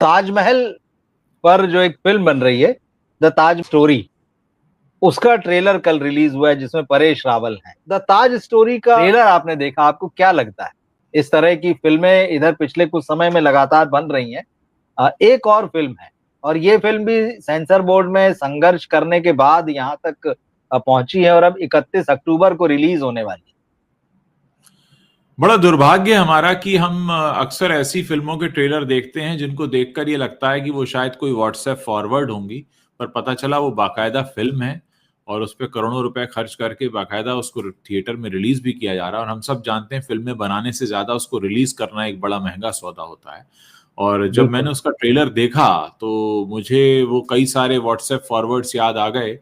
ताजमहल पर जो एक फिल्म बन रही है, द ताज स्टोरी, उसका ट्रेलर कल रिलीज हुआ है जिसमें परेश रावल है। द ताज स्टोरी का ट्रेलर आपने देखा, आपको क्या लगता है? इस तरह की फिल्में इधर पिछले कुछ समय में लगातार बन रही हैं। एक और फिल्म है और ये फिल्म भी सेंसर बोर्ड में संघर्ष करने के बाद यहाँ तक पहुंची है और अब 31 अक्टूबर को रिलीज होने वाली है। बड़ा दुर्भाग्य हमारा कि हम अक्सर ऐसी फिल्मों के ट्रेलर देखते हैं जिनको देखकर ये लगता है कि वो शायद कोई व्हाट्सएप फॉरवर्ड होंगी, पर पता चला वो बाकायदा फिल्म है और उस पर करोड़ों रुपए खर्च करके बाकायदा उसको थिएटर में रिलीज भी किया जा रहा है। और हम सब जानते हैं फिल्में बनाने से ज्यादा उसको रिलीज करना एक बड़ा महंगा सौदा होता है। और जब मैंने बिल्कुल। उसका ट्रेलर देखा तो मुझे वो कई सारे व्हाट्सएप फॉरवर्ड्स याद आ गए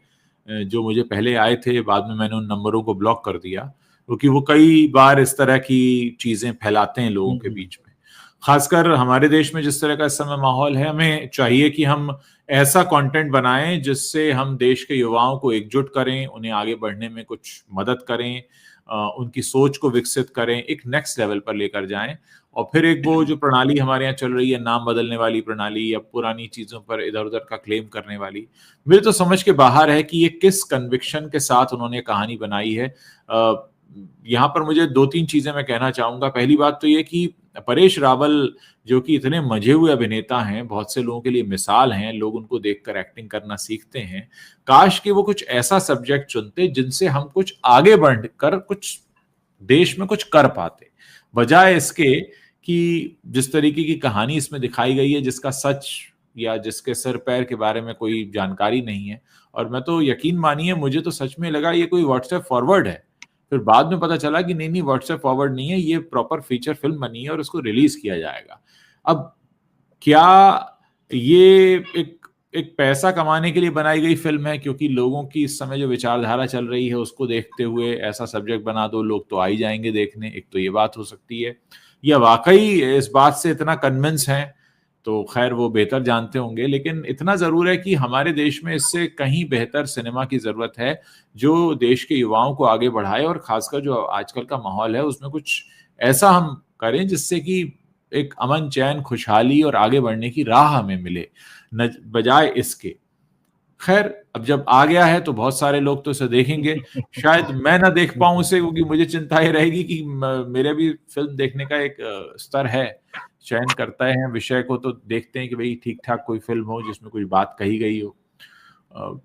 जो मुझे पहले आए थे, बाद में मैंने उन नंबरों को ब्लॉक कर दिया क्योंकि वो कई बार इस तरह की चीजें फैलाते हैं लोगों के बीच में। खासकर हमारे देश में जिस तरह का इस समय माहौल है, हमें चाहिए कि हम ऐसा कंटेंट बनाएं जिससे हम देश के युवाओं को एकजुट करें, उन्हें आगे बढ़ने में कुछ मदद करें, उनकी सोच को विकसित करें, एक नेक्स्ट लेवल पर लेकर जाएं। और फिर एक वो जो प्रणाली हमारे यहाँ चल रही है, नाम बदलने वाली प्रणाली या पुरानी चीजों पर इधर उधर का क्लेम करने वाली, मेरे तो समझ के बाहर है कि ये किस कन्विक्शन के साथ उन्होंने कहानी बनाई है। यहाँ पर मुझे दो तीन चीजें मैं कहना चाहूंगा। पहली बात तो ये कि परेश रावल जो कि इतने मजे हुए अभिनेता हैं, बहुत से लोगों के लिए मिसाल हैं, लोग उनको देखकर एक्टिंग करना सीखते हैं। काश कि वो कुछ ऐसा सब्जेक्ट चुनते जिनसे हम कुछ आगे बढ़कर कुछ देश में कुछ कर पाते, बजाय इसके कि जिस तरीके की कहानी इसमें दिखाई गई है जिसका सच या जिसके सिर पैर के बारे में कोई जानकारी नहीं है। और मैं तो यकीन मानिए, मुझे तो सच में लगा ये कोई व्हाट्सएप फॉरवर्ड है, फिर बाद में पता चला कि नहीं नहीं, व्हाट्सएप फॉरवर्ड नहीं है, ये प्रॉपर फीचर फिल्म बनी है और उसको रिलीज किया जाएगा। अब क्या ये एक एक पैसा कमाने के लिए बनाई गई फिल्म है क्योंकि लोगों की इस समय जो विचारधारा चल रही है उसको देखते हुए ऐसा सब्जेक्ट बना दो, लोग तो आ ही जाएंगे देखने, एक तो ये बात हो सकती है। या वाकई इस बात से इतना कन्विंस हैं तो खैर वो बेहतर जानते होंगे, लेकिन इतना जरूर है कि हमारे देश में इससे कहीं बेहतर सिनेमा की जरूरत है जो देश के युवाओं को आगे बढ़ाए और खासकर जो आजकल का माहौल है उसमें कुछ ऐसा हम करें जिससे कि एक अमन चैन खुशहाली और आगे बढ़ने की राह हमें मिले, न बजाय इसके। खैर अब जब आ गया है तो बहुत सारे लोग तो इसे देखेंगे, शायद मैं ना देख पाऊं उसे क्योंकि मुझे चिंता ये रहेगी कि मेरे भी फिल्म देखने का एक स्तर है, चयन करता है विषय को तो देखते हैं कि भाई ठीक ठाक कोई फिल्म हो जिसमें कोई बात कही गई हो।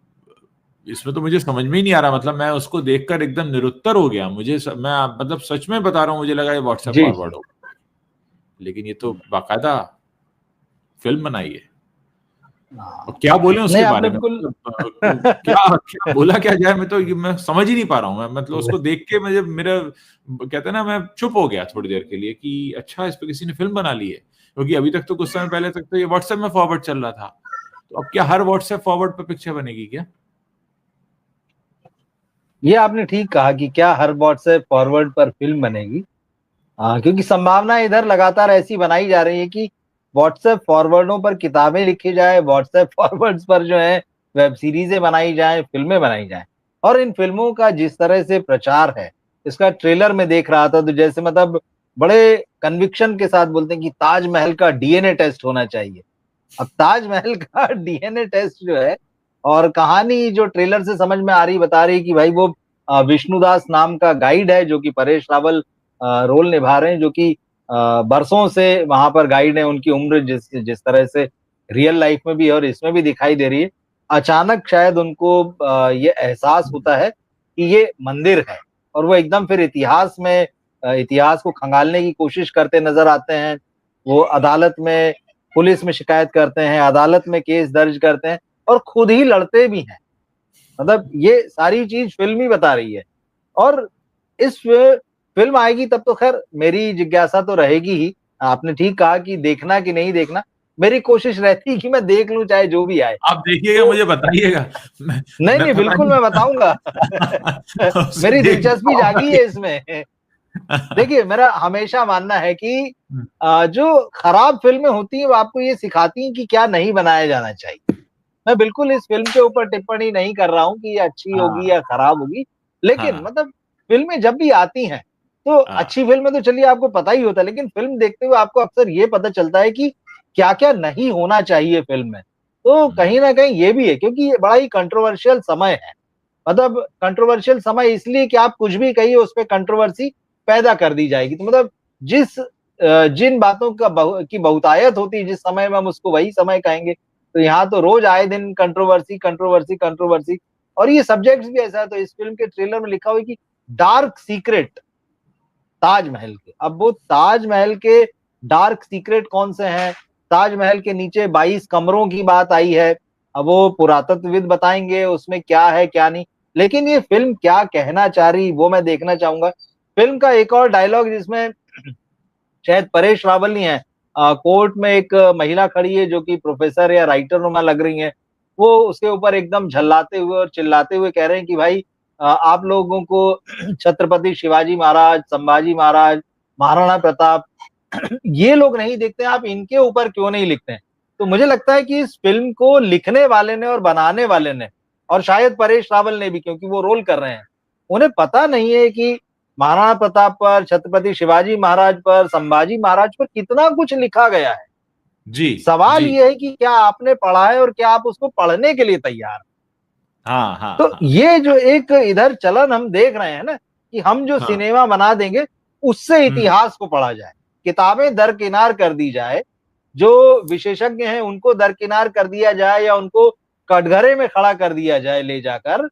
इसमें तो मुझे समझ में ही नहीं आ रहा, मतलब मैं उसको देखकर एकदम निरुत्तर हो गया। मैं मतलब सच में बता रहा हूँ, मुझे लगा ये व्हाट्सएप जी फॉरवर्ड जी। हो, लेकिन ये तो बाकायदा फिल्म बनाई है। और क्या बोले नहीं, उसके आपने बारे में, बिल्कुल मतलब क्या क्या बोला क्या जाए, मैं समझ ही नहीं पा रहा हूँ। मैं मतलब उसको देख के मुझे मेरा कहते हैं ना, मैं चुप हो गया थोड़ी देर के लिए कि अच्छा इस पे किसी ने फिल्म बना ली है, क्योंकि अभी तक तो कुछ समय पहले तक तो ये व्हाट्सएप में फॉरवर्ड चल रहा था। तो अब क्या हर व्हाट्सएप फॉरवर्ड पे पिक्चर बनेगी क्या? ये आपने ठीक कहा कि क्या हर व्हाट्सएप फॉरवर्ड पर फिल्म बनेगी। क्योंकि संभावना इधर लगातार ऐसी बनाई जा रही है कि व्हाट्सएप फॉरवर्डों पर किताबें लिखी जाए, व्हाट्सएप फॉरवर्ड्स पर जो है वेब सीरीजें बनाई जाएं, फिल्में बनाई जाएं। और इन फिल्मों का जिस तरह से प्रचार है, इसका ट्रेलर में देख रहा था तो जैसे मतलब बड़े कन्विक्शन के साथ बोलते हैं कि ताजमहल का डीएनए टेस्ट होना चाहिए। अब ताजमहल का डीएनए टेस्ट जो है, और कहानी जो ट्रेलर से समझ में आ रही बता रही कि भाई वो विष्णुदास नाम का गाइड है जो कि परेश रावल रोल निभा रहे हैं, जो कि बरसों से वहां पर गाइड है। उनकी उम्र जिस जिस तरह से रियल लाइफ में भी है और इसमें भी दिखाई दे रही है, अचानक शायद उनको ये एहसास होता है कि ये मंदिर है और वो एकदम फिर इतिहास में इतिहास को खंगालने की कोशिश करते नजर आते हैं। वो अदालत में, पुलिस में शिकायत करते हैं, अदालत में केस दर्ज करते हैं और खुद ही लड़ते भी हैं। मतलब ये सारी चीज फिल्म ही बता रही है। और इस फिल्म आएगी तब तो खैर मेरी जिज्ञासा तो रहेगी ही। आपने ठीक कहा कि देखना कि नहीं देखना, मेरी कोशिश रहती है कि मैं देख लूं चाहे जो भी आए। आप देखिएगा, तो मुझे बताइएगा। नहीं मैं नहीं, पता बिल्कुल नहीं मैं बताऊंगा। उसे मेरी देख दिलचस्पी पाऊंगा जागी कि है इसमें। देखिए, मेरा हमेशा मानना है कि जो खराब फिल्में होती हैं वो आपको ये सिखाती हैं कि क्या नहीं बनाया जाना चाहिए। मैं बिल्कुल इस फिल्म के ऊपर टिप्पणी नहीं कर रहा हूँ कि ये अच्छी होगी हाँ या खराब होगी, लेकिन हाँ मतलब फिल्में जब भी आती हैं तो हाँ अच्छी फिल्में तो चलिए आपको पता ही होता है, लेकिन फिल्म देखते हुए आपको अक्सर ये पता चलता है कि क्या क्या नहीं होना चाहिए फिल्म में। तो कहीं ना कहीं ये भी है, क्योंकि ये बड़ा ही कंट्रोवर्शियल समय है। मतलब कंट्रोवर्शियल समय इसलिए कि आप कुछ भी कहिए उस पर कंट्रोवर्सी पैदा कर दी जाएगी। तो मतलब जिन बातों की बहुतायत होती है जिस समय में, हम उसको वही समय कहेंगे। तो यहाँ तो रोज आए दिन कंट्रोवर्सी कंट्रोवर्सी कंट्रोवर्सी। और ये सब्जेक्ट भी ऐसा है। तो इस फिल्म के ट्रेलर में लिखा हुआ है कि डार्क सीक्रेट ताजमहल के। अब वो ताजमहल के डार्क सीक्रेट कौन से हैं? ताजमहल के नीचे 22 कमरों की बात आई है। अब वो पुरातत्वविद बताएंगे उसमें क्या है क्या नहीं। लेकिन ये फिल्म क्या कहना चाह रही वो मैं देखना चाहूंगा। फिल्म का एक और डायलॉग जिसमें शायद परेश रावल ही है, कोर्ट में एक महिला खड़ी है जो कि प्रोफेसर या राइटर नुमा लग रही है। वो उसके ऊपर एकदम झल्लाते हुए और चिल्लाते हुए कह रहे हैं कि भाई आप लोगों को छत्रपति शिवाजी महाराज, संभाजी महाराज, महाराणा प्रताप ये लोग नहीं दिखते, आप इनके ऊपर क्यों नहीं लिखते हैं? तो मुझे लगता है कि इस फिल्म को लिखने वाले ने और बनाने वाले ने, और शायद परेश रावल ने भी, क्योंकि वो रोल कर रहे हैं, उन्हें पता नहीं है कि महाराणा प्रताप पर, छत्रपति शिवाजी महाराज पर, संभाजी महाराज पर कितना कुछ लिखा गया है। जी सवाल जी। ये है कि क्या आपने पढ़ा है और क्या आप उसको पढ़ने के लिए तैयार हैं? हाँ हाँ तो हाँ ये जो एक इधर चलन हम देख रहे हैं ना, कि हम जो हाँ। सिनेमा बना देंगे उससे हम्म। इतिहास को पढ़ा जाए, किताबें दरकिनार कर दी जाए, जो विशेषज्ञ हैं उनको दरकिनार कर दिया जाए या उनको कटघरे में खड़ा कर दिया जाए ले जाकर।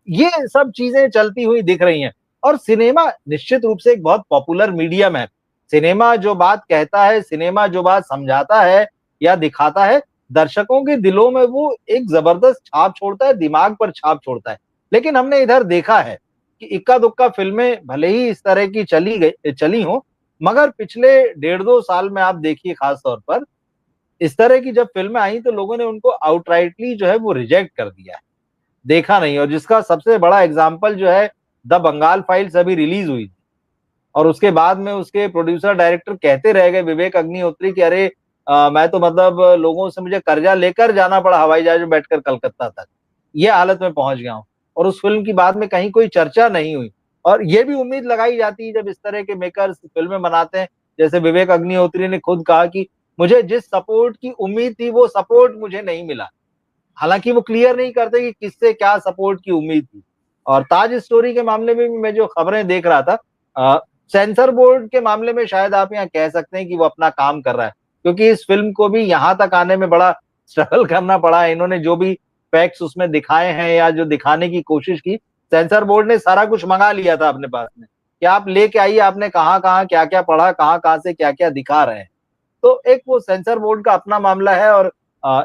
ये सब चीजें चलती हुई दिख रही हैं। और सिनेमा निश्चित रूप से एक बहुत पॉपुलर मीडियम है। सिनेमा जो बात कहता है, सिनेमा जो बात समझाता है या दिखाता है, दर्शकों के दिलों में वो एक जबरदस्त छाप छोड़ता है, दिमाग पर छाप छोड़ता है। लेकिन हमने इधर देखा है कि इक्का दुक्का फिल्में भले ही इस तरह की चली हो, मगर पिछले 1.5-2 साल में आप देखिए खास तौर पर इस तरह की जब फिल्में आई तो लोगों ने उनको आउटराइटली जो है वो रिजेक्ट कर दिया है, देखा नहीं। और जिसका सबसे बड़ा एग्जाम्पल जो है, द बंगाल फाइल्स अभी रिलीज हुई थी और उसके बाद में उसके प्रोड्यूसर डायरेक्टर कहते रह गए विवेक अग्निहोत्री कि अरे मैं तो मतलब लोगों से मुझे कर्जा लेकर जाना पड़ा हवाई जहाज में बैठकर कलकत्ता तक, ये हालत में पहुंच गया हूं। और उस फिल्म की बाद में कहीं कोई चर्चा नहीं हुई। और ये भी उम्मीद लगाई जाती है जब इस तरह के मेकर्स फिल्में बनाते हैं, जैसे विवेक अग्निहोत्री ने खुद कहा कि मुझे जिस सपोर्ट की उम्मीद थी वो सपोर्ट मुझे नहीं मिला। हालांकि वो क्लियर नहीं करते कि किससे क्या सपोर्ट की उम्मीद थी। और ताज स्टोरी के मामले में भी मैं जो खबरें देख रहा था, सेंसर बोर्ड के मामले में शायद आप यहाँ कह सकते हैं कि वो अपना काम कर रहा है, क्योंकि इस फिल्म को भी यहाँ तक आने में बड़ा स्ट्रगल करना पड़ा है। इन्होंने जो भी फैक्ट्स उसमें दिखाए हैं या जो दिखाने की कोशिश की, सेंसर बोर्ड ने सारा कुछ मंगा लिया था अपने पास में कि आप लेके आइए, आपने कहाँ कहाँ क्या क्या पढ़ा, कहाँ कहाँ से क्या क्या दिखा रहे हैं। तो एक वो सेंसर बोर्ड का अपना मामला है और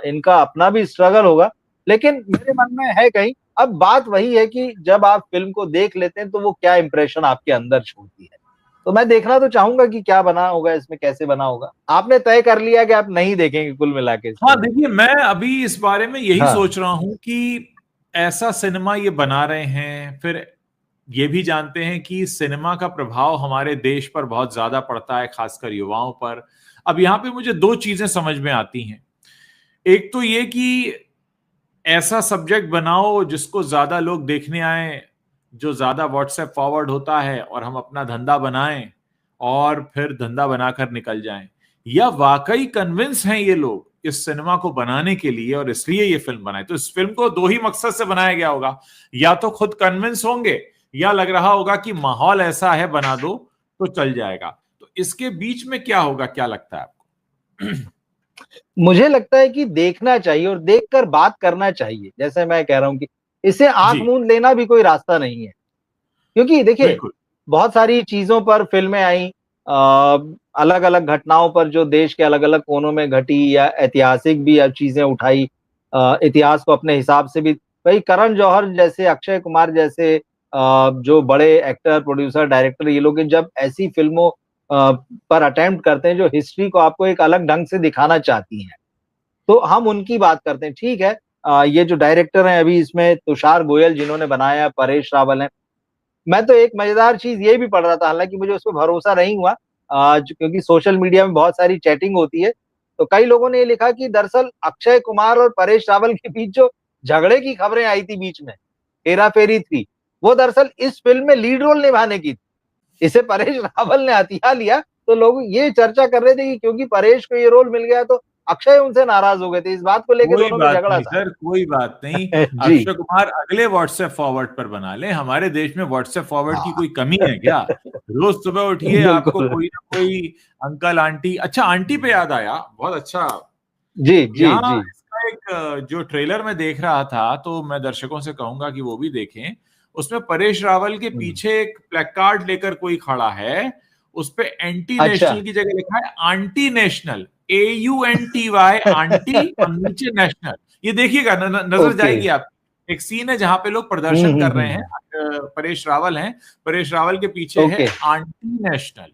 इनका अपना भी स्ट्रगल होगा। लेकिन मेरे मन में है कहीं, अब बात वही है कि जब आप फिल्म को देख लेते हैं तो वो क्या इंप्रेशन आपके अंदर छोड़ती है। तो मैं देखना तो चाहूंगा कि क्या बना होगा इसमें, कैसे बना होगा। आपने तय कर लिया कि आप नहीं देखेंगे कुल मिला के इस हाँ, फिल्म को? देखिए मैं अभी इस बारे में यही हाँ सोच रहा हूं कि ऐसा सिनेमा ये बना रहे हैं, फिर ये भी जानते हैं कि सिनेमा का प्रभाव हमारे देश पर बहुत ज्यादा पड़ता है, खासकर युवाओं पर। अब यहाँ पे मुझे दो चीजें समझ में आती हैं। एक तो ये कि ऐसा सब्जेक्ट बनाओ जिसको ज्यादा लोग देखने आए, जो ज्यादा व्हाट्सएप फॉरवर्ड होता है, और हम अपना धंधा बनाएं और फिर धंधा बनाकर निकल जाएं। या वाकई कन्विंस हैं ये लोग इस सिनेमा को बनाने के लिए और इसलिए ये फिल्म बनाए। तो इस फिल्म को दो ही मकसद से बनाया गया होगा, या तो खुद कन्विंस होंगे या लग रहा होगा कि माहौल ऐसा है बना दो तो चल जाएगा। तो इसके बीच में क्या होगा, क्या लगता है आपको? मुझे लगता है कि देखना चाहिए और देखकर बात करना चाहिए। जैसे मैं कह रहा हूँ कि इसे आंख जी, मूंद लेना भी कोई रास्ता नहीं है। क्योंकि देखिए बिल्कुल। बहुत सारी चीजों पर फिल्में आई, अलग अलग घटनाओं पर जो देश के अलग अलग कोनों में घटी, या ऐतिहासिक भी अब चीजें उठाई, इतिहास को अपने हिसाब से भी। भाई करण जौहर जैसे, अक्षय कुमार जैसे जो बड़े एक्टर, प्रोड्यूसर, डायरेक्टर, ये लोग जब ऐसी फिल्मों पर अटेम्प्ट करते हैं जो हिस्ट्री को आपको एक अलग ढंग से दिखाना चाहती हैं, तो हम उनकी बात करते हैं। ठीक है, ये जो डायरेक्टर हैं अभी इसमें तुषार गोयल जिन्होंने बनाया, परेश रावल हैं। मैं तो एक मजेदार चीज ये भी पढ़ रहा था, हालांकि मुझे उस पर भरोसा नहीं हुआ, क्योंकि सोशल मीडिया में बहुत सारी चैटिंग होती है। तो कई लोगों ने ये लिखा कि दरअसल अक्षय कुमार और परेश रावल के बीच जो झगड़े की खबरें आई थी बीच में, हेरा फेरी थी, वो दरअसल इस फिल्म में लीड रोल निभाने की थी। इसे परेश रावल ने हथिया लिया। तो लोग ये चर्चा कर रहे थे कि क्योंकि परेश को ये रोल मिल गया तो अक्षय उनसे नाराज हो गए थे, इस बात को लेकर कोई दोनों में बात झगड़ा नहीं था। सर, कोई बात नहीं। जी। अक्षय कुमार अगले व्हाट्सएप फॉरवर्ड पर बना ले, हमारे देश में व्हाट्सएप फॉरवर्ड की हाँ। कोई कमी है क्या? रोज सुबह उठिए, आपको बिल्कुल। कोई ना कोई अंकल आंटी। अच्छा, आंटी पे याद आया, बहुत अच्छा। जी जी यहाँ जी। इसका एक जो ट्रेलर में देख रहा था, तो मैं दर्शकों से कहूंगा कि वो भी देखें। उसमें परेश रावल के पीछे एक प्लेकार्ड लेकर कोई खड़ा है, उस पे एंटी अच्छा। नेशनल की जगह लिखा है आंटी नेशनल, AUNTY आंटी, और नीचे नेशनल। ये देखिएगा, नजर ओके। जाएगी आप। एक सीन है जहां पे लोग प्रदर्शन कर रहे हैं, हम्म। परेश रावल हैं, परेश रावल के पीछे है ओके। Aunty national.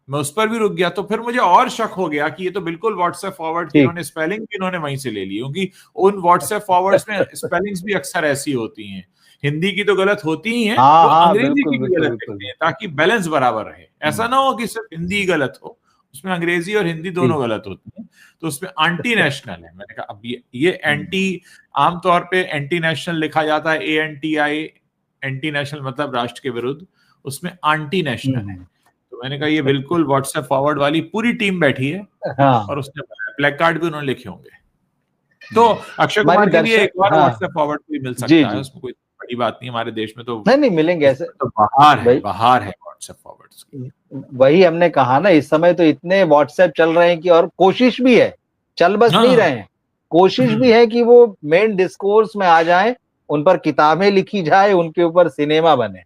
मैं उस पर भी रुक गया, तो फिर मुझे और शक हो गया कि ये तो बिल्कुल व्हाट्सएप फॉरवर्ड की ठीक। इन्होंने स्पेलिंग भी इन्होंने वहीं से ले ली, क्योंकि उन व्हाट्सएप फॉरवर्ड्स में स्पेलिंग्स भी अक्सर ऐसी होती हैं। हिंदी की तो गलत होती ही है, हाँ वो हाँ, अंग्रेजी बिल्कुल की भी बिल्कुल गलत बिल्कुल। लिखते हैं ताकि बैलेंस बराबर रहे। ऐसा हम्म, ना हो कि सिर्फ हिंदी गलत हो, उसमें अंग्रेजी और हिंदी दोनों ठीक। गलत होती हैं। तो उसमें एंटी नेशनल है। मैंने कहा अब ये एंटी, आमतौर पे एंटी नेशनल लिखा जाता है ANTI, एंटी नेशनल मतलब राष्ट्र के विरुद्ध, उसमें एंटी नेशनल है। हम्म। तो मैंने कहा ये बिल्कुल व्हाट्सएप फॉरवर्ड वाली पूरी टीम बैठी है, हाँ। और उसने ब्लैक कार्ड भी उन्होंने लिखे होंगे। तो अक्षय हमारे कुमार के लिए दर्शक, एक बार हाँ। व्हाट्सएप फॉरवर्ड भी मिल जी सकता है, जी। उसमें कोई बड़ी बात नहीं। हमारे देश में तो नहीं नहीं, मिलेंगे ऐसे। इसमें तो बाहर है, भाई, बाहर है व्हाट्सएप फॉरवर्ड्स की। वही हमने कहा ना, इस समय तो इतने व्हाट्सएप चल रहे हैं कि, और कोशिश भी है, चल बस नहीं हाँ। रहे हैं, कोशिश भी है कि वो मेन डिस्कोर्स में आ जाएं, उन पर किताबें लिखी जाए, उनके ऊपर सिनेमा बने।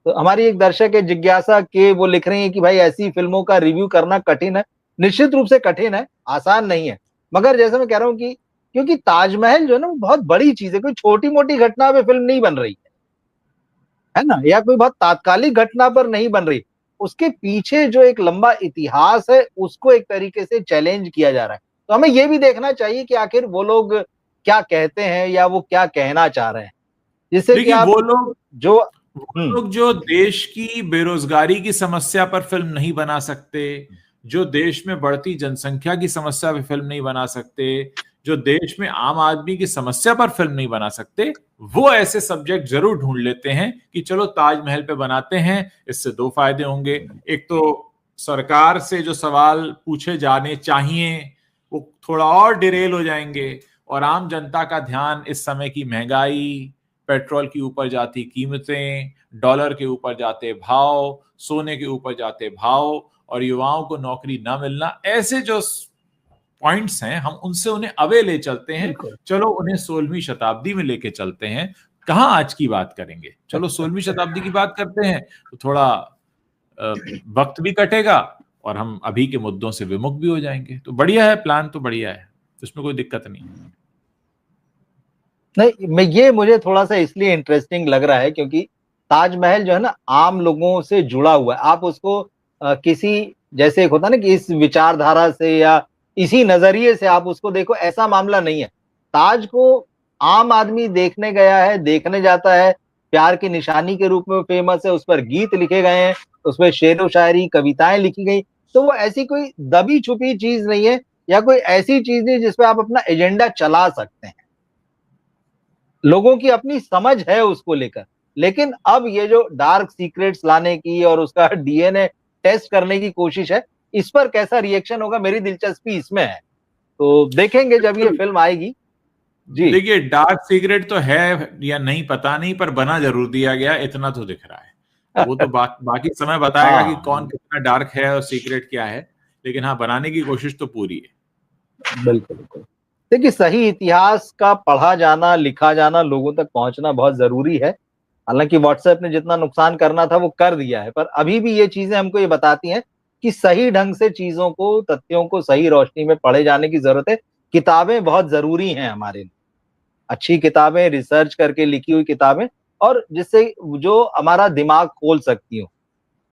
तो हमारी एक दर्शक है जिज्ञासा के, वो लिख रही है कि भाई ऐसी फिल्मों का रिव्यू करना कठिन है। निश्चित रूप से कठिन है, आसान नहीं है। मगर जैसे मैं कह रहा हूँ कि क्योंकि ताजमहल जो है ना, वो बहुत बड़ी चीज है, कोई छोटी मोटी घटना पे फिल्म नहीं बन रही है ना, या कोई बहुत तात्कालिक घटना पर नहीं बन रही। उसके पीछे जो एक लंबा इतिहास है, उसको एक तरीके से चैलेंज किया जा रहा है। तो हमें ये भी देखना चाहिए कि आखिर वो लोग क्या कहते हैं या वो क्या कहना चाह रहे हैं, जिससे कि देखिए, आप जो वो लोग जो देश की बेरोजगारी की समस्या पर फिल्म नहीं बना सकते, जो देश में बढ़ती जनसंख्या की समस्या पर फिल्म नहीं बना सकते, जो देश में आम आदमी की समस्या पर फिल्म नहीं बना सकते, वो ऐसे सब्जेक्ट जरूर ढूंढ लेते हैं कि चलो ताजमहल पे बनाते हैं। इससे दो फायदे होंगे। एक तो सरकार से जो सवाल पूछे जाने चाहिए वो थोड़ा और डिरेल हो जाएंगे, और आम जनता का ध्यान इस समय की महंगाई, पेट्रोल की ऊपर जाती कीमतें, डॉलर के ऊपर जाते भाव, सोने के ऊपर जाते भाव, और युवाओं को नौकरी ना मिलना, ऐसे जो पॉइंट्स हैं, हम उनसे उन्हें अवे ले चलते हैं। बिल्कुल। चलो उन्हें 16वीं शताब्दी में लेके चलते हैं। कहाँ आज की बात करेंगे, चलो 16वीं शताब्दी की बात करते हैं, तो थोड़ा वक्त भी कटेगा, और हम अभी के मुद्दों से विमुख भी हो जाएंगे। तो बढ़िया है, प्लान तो बढ़िया है, इसमें कोई दिक्कत नहीं है। नहीं, मैं ये मुझे थोड़ा सा इसलिए इंटरेस्टिंग लग रहा है क्योंकि ताजमहल जो है ना, आम लोगों से जुड़ा हुआ है। आप उसको किसी, जैसे एक होता है ना कि इस विचारधारा से या इसी नजरिए से आप उसको देखो, ऐसा मामला नहीं है। ताज को आम आदमी देखने गया है, देखने जाता है, प्यार की निशानी के रूप में फेमस है, उस पर गीत लिखे गए हैं, उस पर शेरो शायरी कविताएं लिखी गई। तो वो ऐसी कोई दबी छुपी चीज नहीं है, या कोई ऐसी चीज नहीं जिसपे आप अपना एजेंडा चला सकते हैं। लोगों की अपनी समझ है उसको लेकर। लेकिन अब ये जो डार्क सीक्रेट्स लाने की और उसका DNA टेस्ट करने की कोशिश है, इस पर कैसा रिएक्शन होगा, मेरी दिलचस्पी इसमें है। तो देखेंगे जब ये फिल्म आएगी। जी। देखिए, डार्क सीक्रेट तो है या नहीं पता नहीं, पर बना जरूर दिया गया, इतना तो दिख रहा है। वो तो बाकी समय बताएगा कि हाँ, कौन कितना डार्क है और सीक्रेट क्या है। लेकिन हाँ, बनाने की कोशिश तो पूरी है। बिल्कुल बिल्कुल। देखिए, सही इतिहास का पढ़ा जाना, लिखा जाना, लोगों तक पहुंचना बहुत जरूरी है। हालांकि व्हाट्सएप ने जितना नुकसान करना था वो कर दिया है, पर अभी भी ये चीजें हमको ये बताती हैं कि सही ढंग से चीजों को, तथ्यों को सही रोशनी में पढ़े जाने की जरूरत है। किताबें बहुत जरूरी हैं हमारे लिए, अच्छी किताबें, रिसर्च करके लिखी हुई किताबें, और जिससे जो हमारा दिमाग खोल सकती हो।